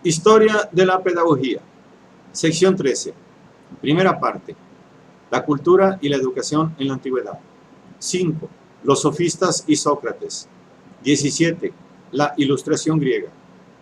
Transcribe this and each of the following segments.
Historia de la pedagogía. Sección 13. Primera parte. La cultura y la educación en la antigüedad. 5. Los sofistas y Sócrates. 17. La ilustración griega.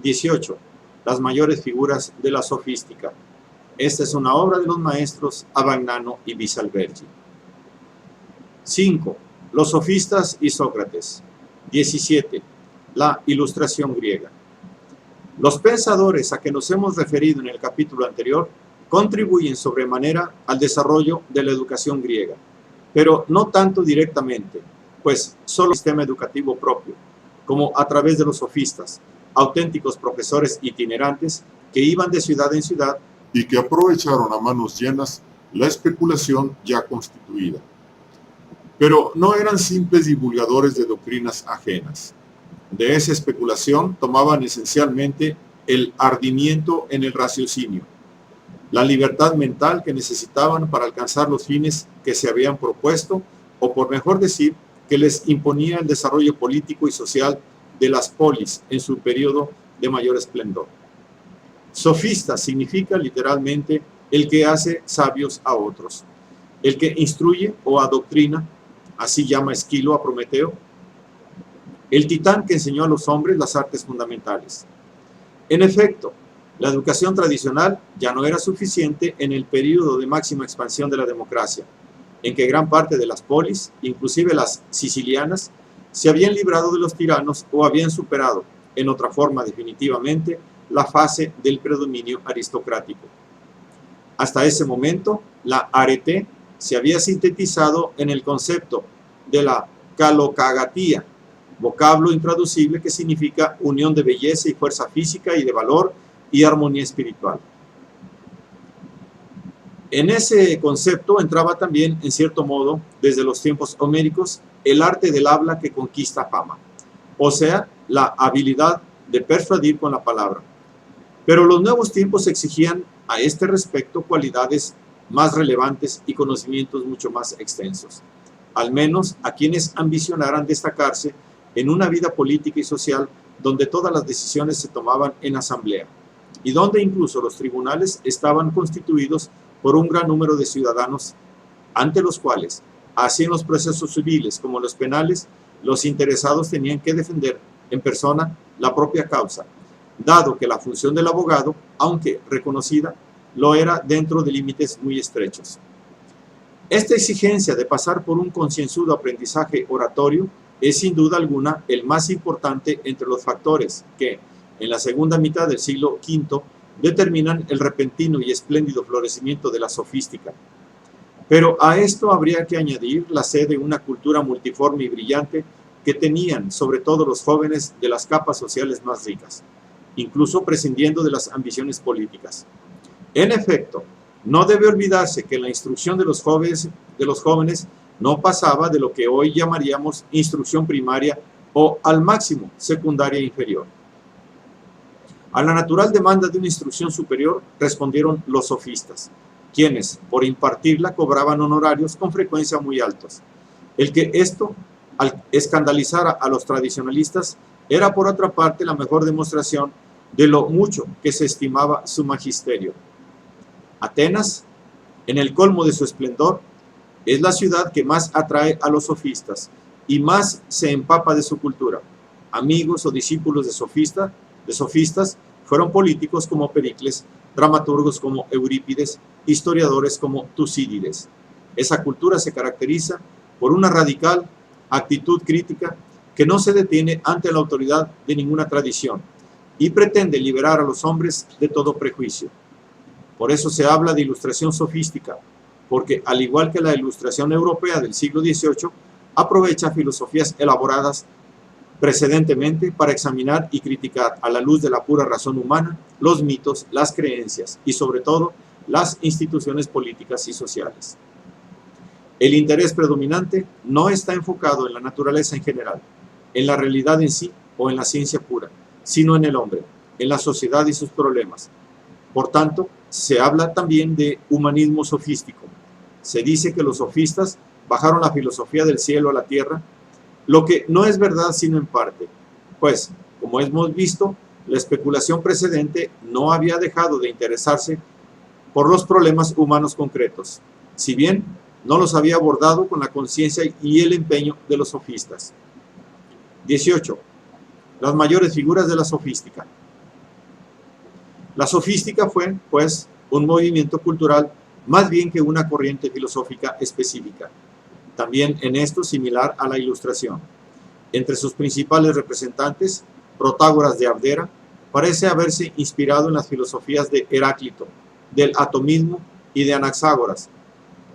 18. Las mayores figuras de la sofística. Esta es una obra de los maestros Abagnano y Bisalbergi. 5. Los sofistas y Sócrates. 17. La ilustración griega. Los pensadores a que nos hemos referido en el capítulo anterior contribuyen sobremanera al desarrollo de la educación griega, pero no tanto directamente, pues solo el sistema educativo propio, como a través de los sofistas, auténticos profesores itinerantes que iban de ciudad en ciudad y que aprovecharon a manos llenas la especulación ya constituida. Pero no eran simples divulgadores de doctrinas ajenas. De esa especulación tomaban esencialmente el ardimiento en el raciocinio, la libertad mental que necesitaban para alcanzar los fines que se habían propuesto, o por mejor decir, que les imponía el desarrollo político y social de las polis en su periodo de mayor esplendor. Sofista significa literalmente el que hace sabios a otros, el que instruye o adoctrina, así llama Esquilo a Prometeo, el titán que enseñó a los hombres las artes fundamentales. En efecto, la educación tradicional ya no era suficiente en el período de máxima expansión de la democracia, en que gran parte de las polis, inclusive las sicilianas, se habían librado de los tiranos o habían superado, en otra forma definitivamente, la fase del predominio aristocrático. Hasta ese momento, la arete se había sintetizado en el concepto de la calocagatía, vocablo intraducible que significa unión de belleza y fuerza física y de valor y armonía espiritual. En ese concepto entraba también, en cierto modo, desde los tiempos homéricos, el arte del habla que conquista fama, o sea, la habilidad de persuadir con la palabra. Pero los nuevos tiempos exigían a este respecto cualidades más relevantes y conocimientos mucho más extensos, al menos a quienes ambicionaran destacarse en una vida política y social donde todas las decisiones se tomaban en asamblea y donde incluso los tribunales estaban constituidos por un gran número de ciudadanos ante los cuales, así en los procesos civiles como en los penales, los interesados tenían que defender en persona la propia causa, dado que la función del abogado, aunque reconocida, lo era dentro de límites muy estrechos. Esta exigencia de pasar por un concienzudo aprendizaje oratorio es sin duda alguna el más importante entre los factores que, en la segunda mitad del siglo V, determinan el repentino y espléndido florecimiento de la sofística. Pero a esto habría que añadir la sed de una cultura multiforme y brillante que tenían sobre todo los jóvenes de las capas sociales más ricas, incluso prescindiendo de las ambiciones políticas. En efecto, no debe olvidarse que la instrucción de los jóvenes no pasaba de lo que hoy llamaríamos instrucción primaria o al máximo secundaria inferior. A la natural demanda de una instrucción superior respondieron los sofistas, quienes por impartirla cobraban honorarios con frecuencia muy altos. El que esto escandalizara a los tradicionalistas era por otra parte la mejor demostración de lo mucho que se estimaba su magisterio. Atenas, en el colmo de su esplendor, es la ciudad que más atrae a los sofistas y más se empapa de su cultura. Amigos o discípulos de sofistas fueron políticos como Pericles, dramaturgos como Eurípides, historiadores como Tucídides. Esa cultura se caracteriza por una radical actitud crítica que no se detiene ante la autoridad de ninguna tradición y pretende liberar a los hombres de todo prejuicio. Por eso se habla de ilustración sofística, porque al igual que la ilustración europea del siglo XVIII, aprovecha filosofías elaboradas precedentemente para examinar y criticar a la luz de la pura razón humana los mitos, las creencias y sobre todo las instituciones políticas y sociales. El interés predominante no está enfocado en la naturaleza en general, en la realidad en sí o en la ciencia pura, sino en el hombre, en la sociedad y sus problemas. Por tanto, se habla también de humanismo sofístico. Se dice que los sofistas bajaron la filosofía del cielo a la tierra, lo que no es verdad sino en parte, pues, como hemos visto, La especulación precedente no había dejado de interesarse por los problemas humanos concretos, si bien no los había abordado con la conciencia y el empeño de los sofistas. 18. Las mayores figuras de la sofística. La sofística fue, pues, un movimiento cultural más bien que una corriente filosófica específica, también en esto similar a la Ilustración. Entre sus principales representantes, Protágoras de Abdera parece haberse inspirado en las filosofías de Heráclito, del atomismo y de Anaxágoras.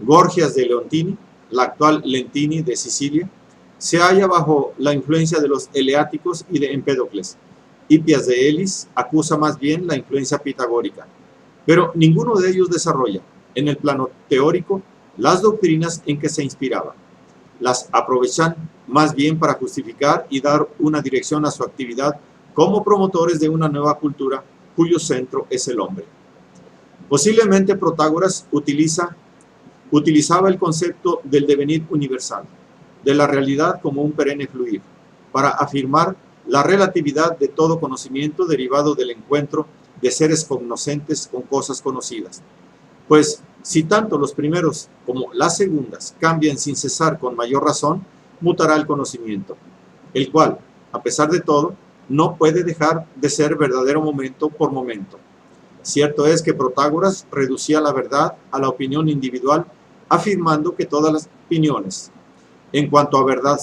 Gorgias de Leontini, la actual Lentini de Sicilia, se halla bajo la influencia de los eleáticos y de Empédocles. Hipias de Elis acusa más bien la influencia pitagórica, pero ninguno de ellos desarrolla, en el plano teórico, las doctrinas en que se inspiraba. Las aprovechan más bien para justificar y dar una dirección a su actividad como promotores de una nueva cultura cuyo centro es el hombre. Posiblemente Protágoras utilizaba el concepto del devenir universal, de la realidad como un perenne fluir, para afirmar la relatividad de todo conocimiento derivado del encuentro de seres cognoscentes con cosas conocidas. Pues, si tanto los primeros como las segundas cambian sin cesar con mayor razón, mutará el conocimiento, el cual, a pesar de todo, no puede dejar de ser verdadero momento por momento. Cierto es que Protágoras reducía la verdad a la opinión individual, afirmando que todas las opiniones, en cuanto a verdad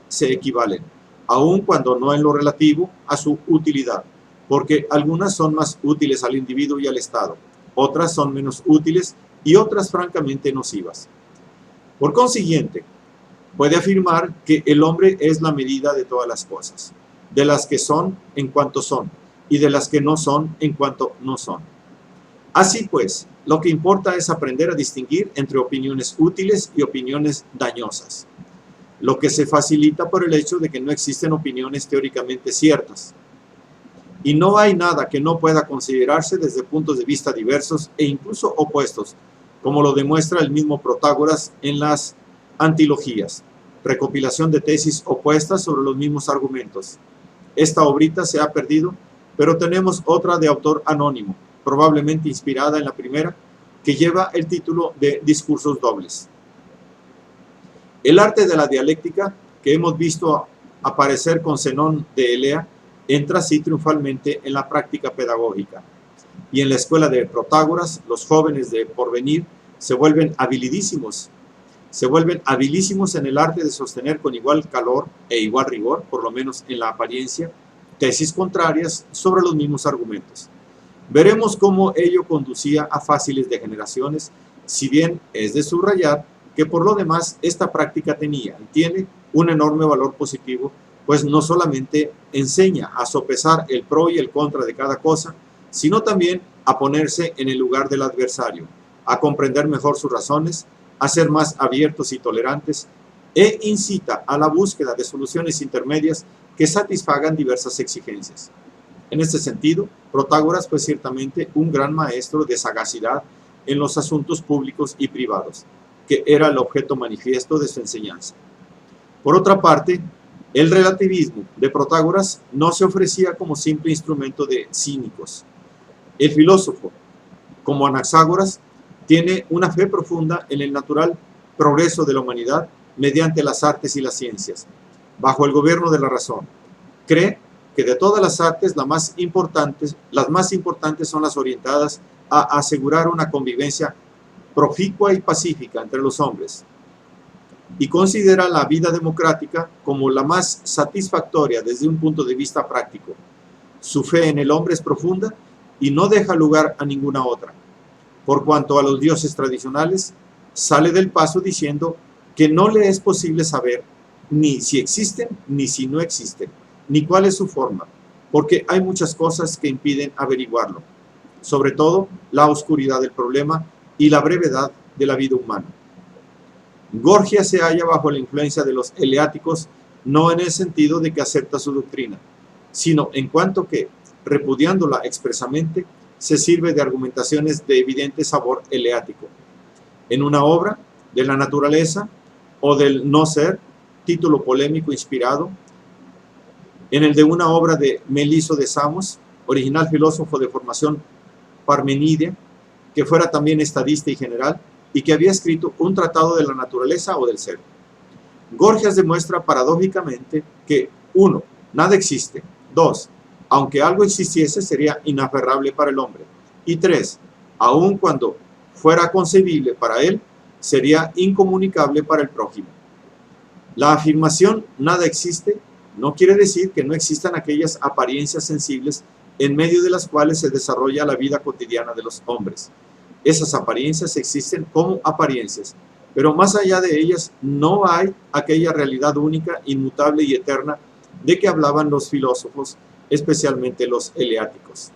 se equivalen, aun cuando no en lo relativo a su utilidad, porque algunas son más útiles al individuo y al Estado, otras son menos útiles y otras francamente nocivas. Por consiguiente, puede afirmar que el hombre es la medida de todas las cosas, de las que son en cuanto son, y de las que no son en cuanto no son. Así pues, lo que importa es aprender a distinguir entre opiniones útiles y opiniones dañosas, lo que se facilita por el hecho de que no existen opiniones teóricamente ciertas. Y no hay nada que no pueda considerarse desde puntos de vista diversos e incluso opuestos, como lo demuestra el mismo Protágoras en las Antilogías, recopilación de tesis opuestas sobre los mismos argumentos. Esta obrita se ha perdido, pero tenemos otra de autor anónimo, probablemente inspirada en la primera, que lleva el título de Discursos dobles. El arte de la dialéctica, que hemos visto aparecer con Zenón de Elea, entra así triunfalmente en la práctica pedagógica. Y en la escuela de Protágoras, los jóvenes de porvenir se vuelven habilísimos en el arte de sostener con igual calor e igual rigor, por lo menos en la apariencia, tesis contrarias sobre los mismos argumentos. Veremos cómo ello conducía a fáciles degeneraciones, si bien es de subrayar que por lo demás esta práctica tenía y tiene un enorme valor positivo, pues no solamente enseña a sopesar el pro y el contra de cada cosa, sino también a ponerse en el lugar del adversario, a comprender mejor sus razones, a ser más abiertos y tolerantes, e incita a la búsqueda de soluciones intermedias que satisfagan diversas exigencias. En este sentido, Protágoras fue ciertamente un gran maestro de sagacidad en los asuntos públicos y privados, que era el objeto manifiesto de su enseñanza. Por otra parte, el relativismo de Protágoras no se ofrecía como simple instrumento de cínicos. El filósofo, como Anaxágoras, tiene una fe profunda en el natural progreso de la humanidad mediante las artes y las ciencias, bajo el gobierno de la razón. Cree que de todas las artes las más importantes son las orientadas a asegurar una convivencia proficua y pacífica entre los hombres, y considera la vida democrática como la más satisfactoria desde un punto de vista práctico. Su fe en el hombre es profunda y no deja lugar a ninguna otra. Por cuanto a los dioses tradicionales, sale del paso diciendo que no le es posible saber ni si existen ni si no existen, ni cuál es su forma, porque hay muchas cosas que impiden averiguarlo, sobre todo la oscuridad del problema y la brevedad de la vida humana. Gorgias se halla bajo la influencia de los eleáticos, no en el sentido de que acepta su doctrina, sino en cuanto que, repudiándola expresamente, se sirve de argumentaciones de evidente sabor eleático. En una obra de la naturaleza o del no ser, título polémico inspirado, en el de una obra de Meliso de Samos, original filósofo de formación parmenidea, que fuera también estadista y general, y que había escrito un tratado de la naturaleza o del ser. Gorgias demuestra paradójicamente que 1. Nada existe. 2. Aunque algo existiese, sería inaferrable para el hombre. Y 3. Aun cuando fuera concebible para él, sería incomunicable para el prójimo. La afirmación nada existe no quiere decir que no existan aquellas apariencias sensibles en medio de las cuales se desarrolla la vida cotidiana de los hombres. Esas apariencias existen como apariencias, pero más allá de ellas no hay aquella realidad única, inmutable y eterna de que hablaban los filósofos, especialmente los eleáticos.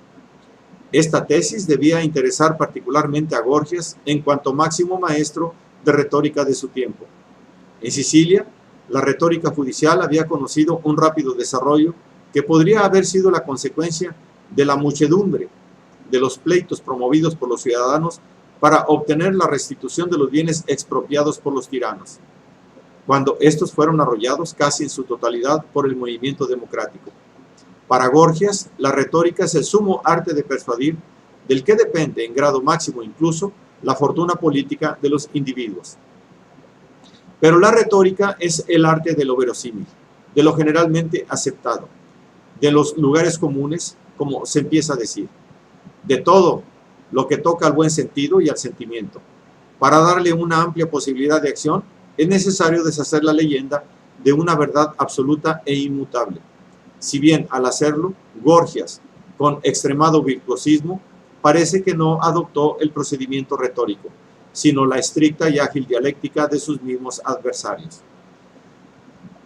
Esta tesis debía interesar particularmente a Gorgias en cuanto máximo maestro de retórica de su tiempo. En Sicilia, la retórica judicial había conocido un rápido desarrollo que podría haber sido la consecuencia de la muchedumbre de los pleitos promovidos por los ciudadanos para obtener la restitución de los bienes expropiados por los tiranos, cuando estos fueron arrollados casi en su totalidad por el movimiento democrático. Para Gorgias, la retórica es el sumo arte de persuadir, del que depende en grado máximo incluso la fortuna política de los individuos. Pero la retórica es el arte de lo verosímil, de lo generalmente aceptado, de los lugares comunes, como se empieza a decir, de todo lo que toca al buen sentido y al sentimiento. Para darle una amplia posibilidad de acción, es necesario deshacer la leyenda de una verdad absoluta e inmutable. Si bien al hacerlo, Gorgias, con extremado virtuosismo, parece que no adoptó el procedimiento retórico, sino la estricta y ágil dialéctica de sus mismos adversarios.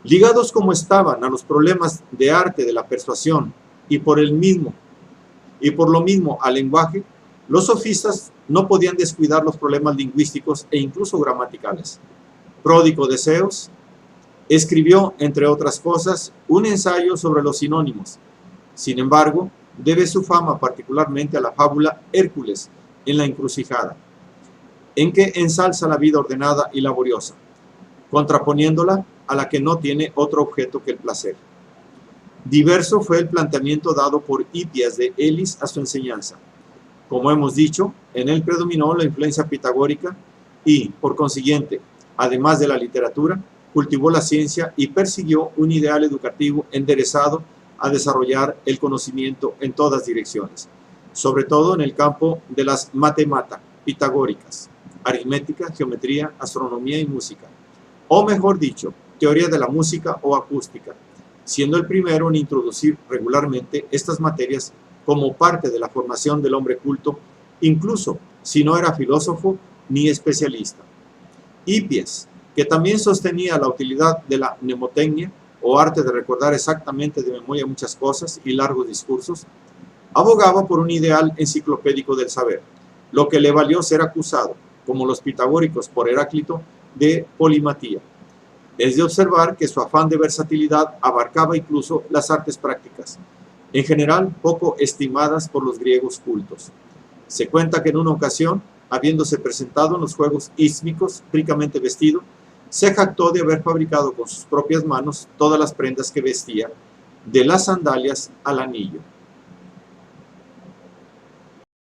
Ligados como estaban a los problemas de arte de la persuasión y por lo mismo al lenguaje, los sofistas no podían descuidar los problemas lingüísticos e incluso gramaticales. Pródigo de Zeus, escribió, entre otras cosas, un ensayo sobre los sinónimos. Sin embargo, debe su fama particularmente a la fábula Hércules en la encrucijada, en que ensalza la vida ordenada y laboriosa, contraponiéndola a la que no tiene otro objeto que el placer. Diverso fue el planteamiento dado por Hipias de Elis a su enseñanza. Como hemos dicho, en él predominó la influencia pitagórica y, por consiguiente, además de la literatura, cultivó la ciencia y persiguió un ideal educativo enderezado a desarrollar el conocimiento en todas direcciones, sobre todo en el campo de las matemáticas pitagóricas, aritmética, geometría, astronomía y música, o mejor dicho, teoría de la música o acústica, siendo el primero en introducir regularmente estas materias como parte de la formación del hombre culto, incluso si no era filósofo ni especialista. Hipias, que también sostenía la utilidad de la mnemotecnia, o arte de recordar exactamente de memoria muchas cosas y largos discursos, abogaba por un ideal enciclopédico del saber, lo que le valió ser acusado, como los pitagóricos por Heráclito, de polimatía. Es de observar que su afán de versatilidad abarcaba incluso las artes prácticas, en general poco estimadas por los griegos cultos. Se cuenta que en una ocasión, habiéndose presentado en los Juegos Ístmicos, ricamente vestido, se jactó de haber fabricado con sus propias manos todas las prendas que vestía, de las sandalias al anillo.